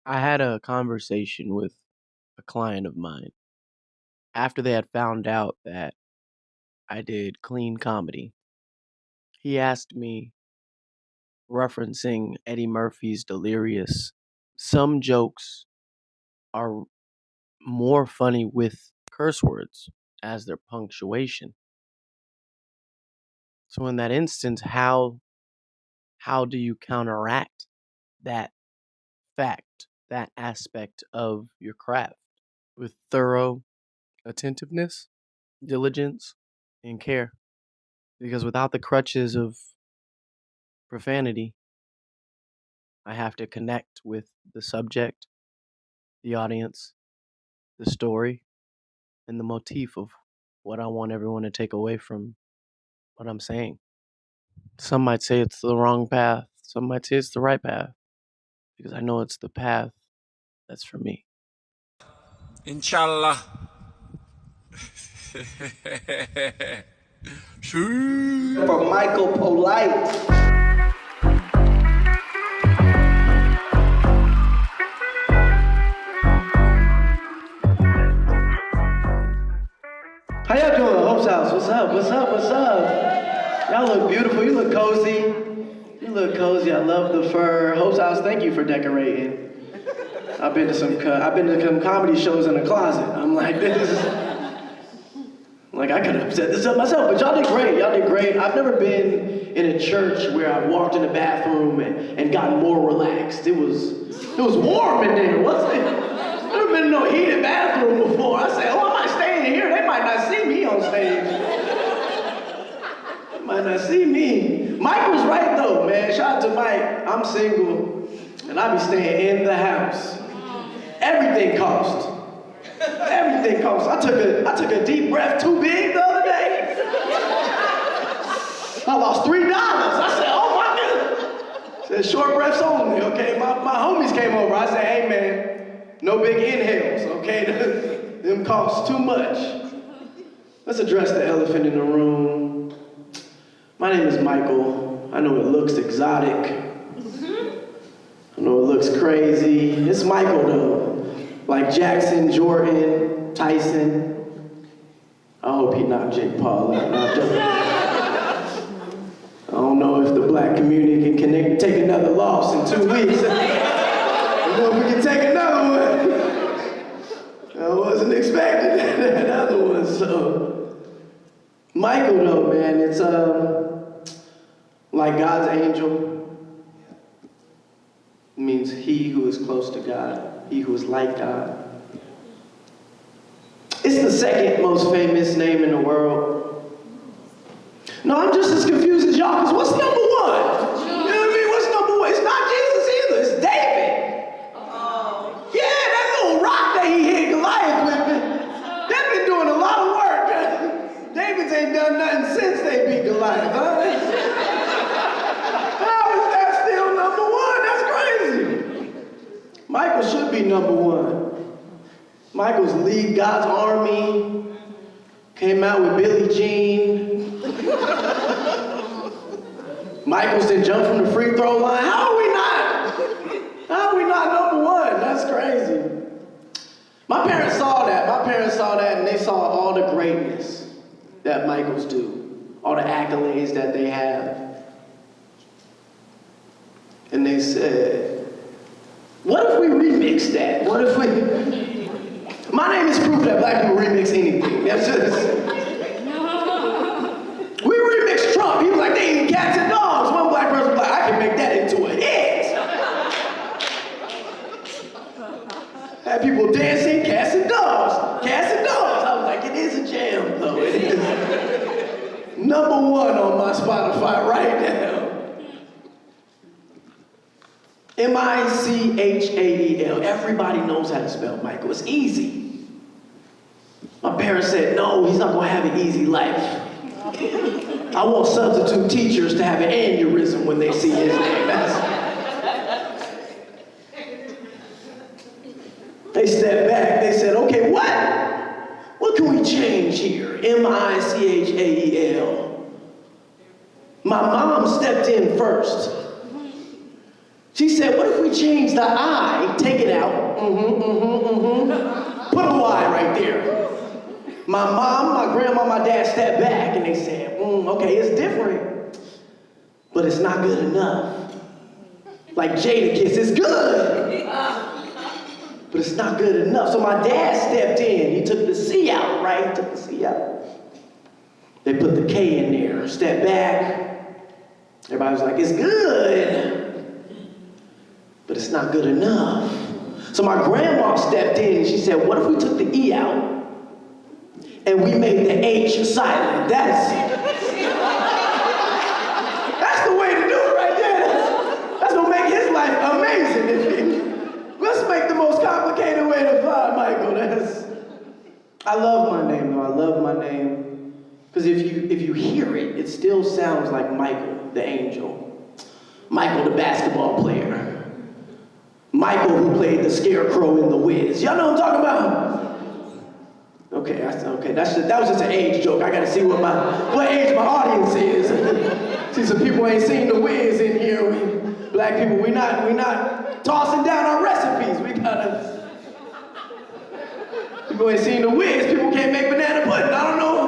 I had a conversation with a client of mine after they had found out that I did clean comedy. He asked me, referencing Eddie Murphy's Delirious, some jokes are more funny with curse words as their punctuation. So in that instance, how do you counteract that fact, that aspect of your craft with thorough attentiveness, diligence, and care? Because without the crutches of profanity, I have to connect with the subject, the audience, the story, and the motif of what I want everyone to take away from what I'm saying. Some might say it's the wrong path, some might say it's the right path, because I know it's the path that's for me. Inshallah. For Mykhal Polite. How y'all doing? Hope's House. What's up? What's up? What's up? Y'all look beautiful. You look cozy. You look cozy. I love the fur. Hope's House. Thank you for decorating. I've been to some comedy shows in the closet. I'm like, this is. Like, I could have set this up myself, but y'all did great. Y'all did great. I've never been in a church where I walked in the bathroom and gotten more relaxed. It was warm in there, wasn't it? I've never been in no heated bathroom before. I said, oh, I might stay in here. They might not see me on stage. They might not see me. Mike was right, though, man. Shout out to Mike. I'm single, and I be staying in the house. Everything costs. Everything costs. I took a deep breath too big the other day. I lost $3. I said, oh my goodness. Said short breaths only, okay? My homies came over. I said, hey man, no big inhales, okay? Them cost too much. Let's address the elephant in the room. My name is Mykhal. I know it looks exotic. I know it looks crazy. It's Mykhal though. Like Jackson, Jordan, Tyson. I hope he knocked Jake Paul out. I don't know if the black community can take another loss in 2 weeks. I don't know if we can take another one. I wasn't expecting another one, so. Mykhal though, man, it's like God's angel. It means he who is close to God. He who is like God. It's the second most famous name in the world. No, I'm just as confused as y'all, because what's number one? You know what I mean? What's number one? It's not Jesus either, it's David. Yeah, that little rock that he hit Goliath with, they've been doing a lot of work. David's ain't done nothing since they beat Goliath, huh? How is that still number one? That's crazy. Mykhal should be number one. Mychal's lead God's Army, came out with Billie Jean. Mychal's did jump from the free throw line. How are we not number one? That's crazy. My parents saw that, and they saw all the greatness that Mychal's do, all the accolades that they have. And they said, what if we remix that? What if we... My name is proof that black people remix anything. That's just... We remixed Trump. He was like, they eat cats and dogs. One black person was like, I can make that into a hit. Had people dancing, cats and dogs. Cats and dogs. I was like, it is a jam, though. It is number one on my Spotify right now. Mychal. Everybody knows how to spell Mykhal. It's easy. My parents said, no, he's not gonna have an easy life. I want substitute teachers to have an aneurysm when they see his name. They stepped back, they said, okay, what can we change here? Mychal. My mom stepped in first. She said, what if we change the I take it out. Put a Y right there. My mom, my grandma, my dad stepped back and they said, okay, it's different, but it's not good enough. Like Jadakiss, it's good, but it's not good enough. So my dad stepped in. He took the C out, right? He took the C out. They put the K in there. Stepped back. Everybody was like, it's good, but it's not good enough. So my grandma stepped in and she said, what if we took the E out and we made the H silent? That's the way to do it right there. That's gonna make his life amazing. Let's make the most complicated way to fly, Mykhal. I love my name though. I love my name. Because if you hear it, it still sounds like Mykhal, the angel. Mykhal, the basketball player. Mykhal, who played the scarecrow in The Wiz. Y'all know what I'm talking about? Okay, that was just an age joke. I gotta see what age my audience is. See, some people ain't seen The Wiz in here. Black people, we not tossing down our recipes. People ain't seen The Wiz. People can't make banana pudding. I don't know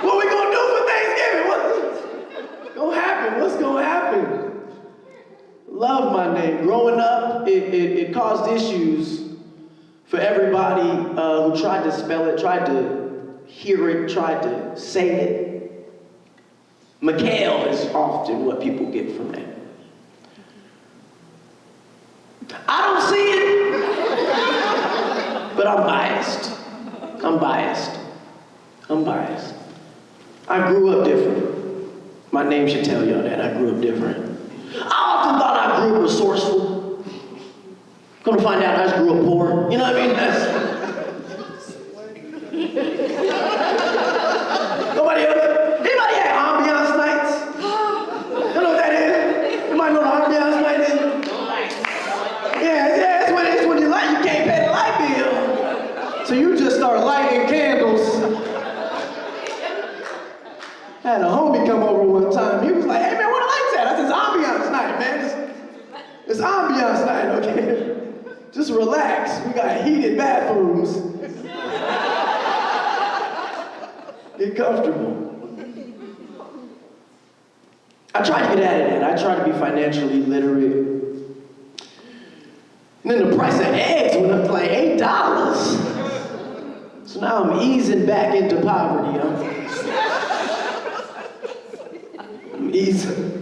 what we gonna do for Thanksgiving. What's gonna happen? What's gonna happen? Love my name. Growing up, it caused issues for everybody who tried to spell it, tried to hear it, tried to say it. Mykhal is often what people get from that. I don't see it, but I'm biased. I grew up different. My name should tell y'all that. I grew up different. I often thought I grew up resourceful. Gonna find out I just grew up poor. You know what I mean? Nobody else? Anybody had ambiance nights? You know what that is? Anybody know what ambiance night is? Yeah, it's when you can't pay the light bill. So you just start lighting candles. I had a homie come over one time. He was like, hey man, where the lights at? I said, it's ambiance night, man. It's ambiance night, okay? Just relax. We got heated bathrooms. Get comfortable. I tried to get out of that. I tried to be financially literate. And then the price of eggs went up to like $8. So now I'm easing back into poverty. I'm easing.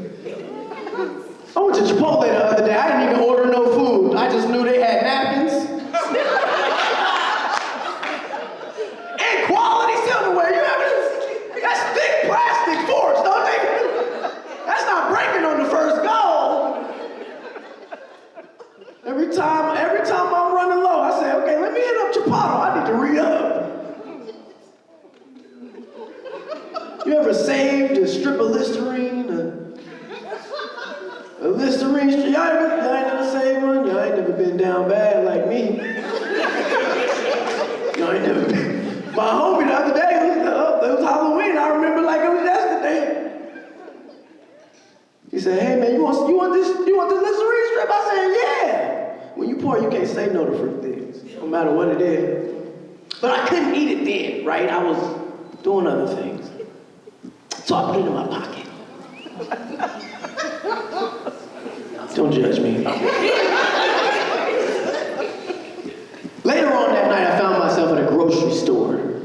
I went to Chipotle the other day. I didn't even order no food. I just knew they had napkins. And quality silverware. You have this? That's thick plastic forks, don't they? That's not breaking on the first go. Every time I'm running low, I say, okay, let me hit up Chipotle. I need to re-up. You ever saved a strip of Listerine? A Listerine strip? Y'all ain't never saved one? Y'all ain't never been down bad like me. Y'all ain't never been. My homie the other day, it was Halloween. I remember like it was yesterday. He said, hey man, you want this Listerine strip? I said, yeah. When you poor, you can't say no to fruit things, no matter what it is. But I couldn't eat it then, right? I was doing other things. So I put it in my pocket. Don't judge me. Later on that night, I found myself at a grocery store.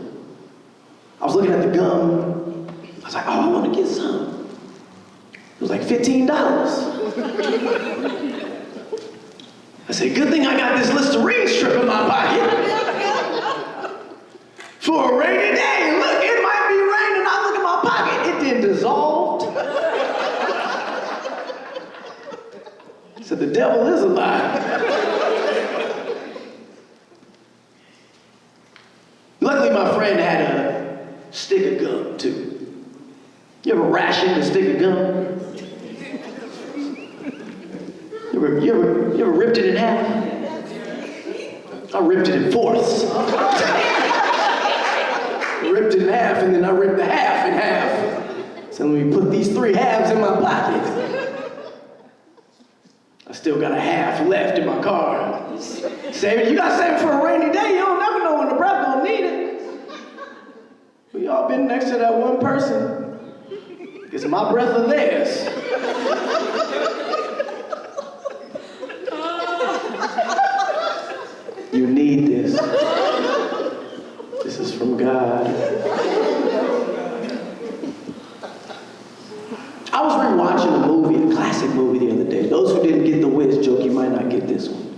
I was looking at the gum. I was like, oh, I want to get some. It was like $15. I said, good thing I got this Listerine strip in my pocket. For a rainy day. Look, it might be raining. I look at my pocket. It didn't dissolve. I said, the devil is alive. Luckily, my friend had a stick of gum, too. You ever ration a stick of gum? You ever ripped it in half? I ripped it in fourths. I ripped it in half, and then I ripped the half in half. So let me put these 3 halves in my pocket. I still got a half left in my car. Save it. You gotta save it for a rainy day. You don't never know when the breath gonna need it. We all been next to that one person. It's my breath or theirs. You need this. This is from God. I was rewatching a movie, a classic movie the other day. Those who didn't get the Wiz joke, you might not get this one.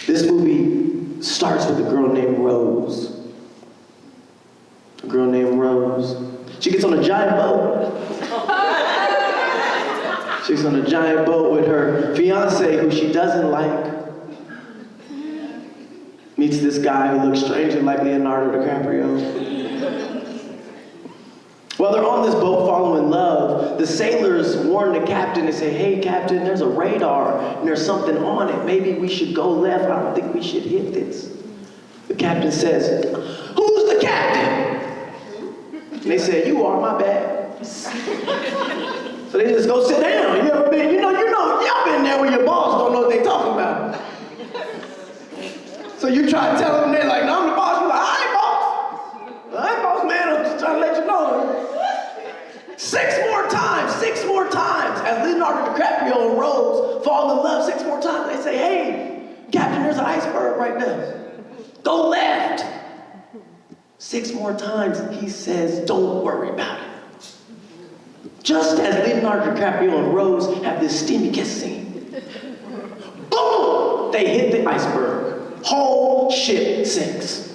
This movie starts with a girl named Rose. A girl named Rose. She gets on a giant boat. She's on a giant boat with her fiance, who she doesn't like. Meets this guy who looks strangely like Leonardo DiCaprio. While they're on this boat following love, the sailors warn the captain and say, hey, captain, there's a radar and there's something on it. Maybe we should go left. I don't think we should hit this. The captain says, who's the captain? And they say, you are, my bad. So they just go sit down. You ever been, y'all been there where your boss don't know what they talking about. So you try to tell them, they're like, no, I'm the boss. You're like, I ain't boss. I ain't boss, man. I'm just trying to let you know. Six more times, as Leonardo DiCaprio and Rose fall in love 6 more times. They say, hey, Captain, there's an iceberg right there. Go left. 6 more times, he says, don't worry about it. Just as Leonardo DiCaprio and Rose have this steamy kiss scene. Boom! They hit the iceberg. Whole ship sinks.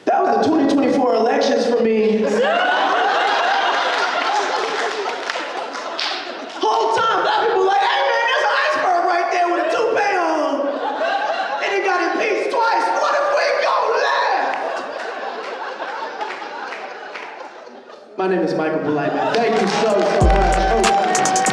That was the 2024 elections for me. Whole time, black people like, hey man, there's an iceberg right there with a toupee on. And he got impeached twice. What if we go left? My name is Mykhal Polite, man. Thank you so much.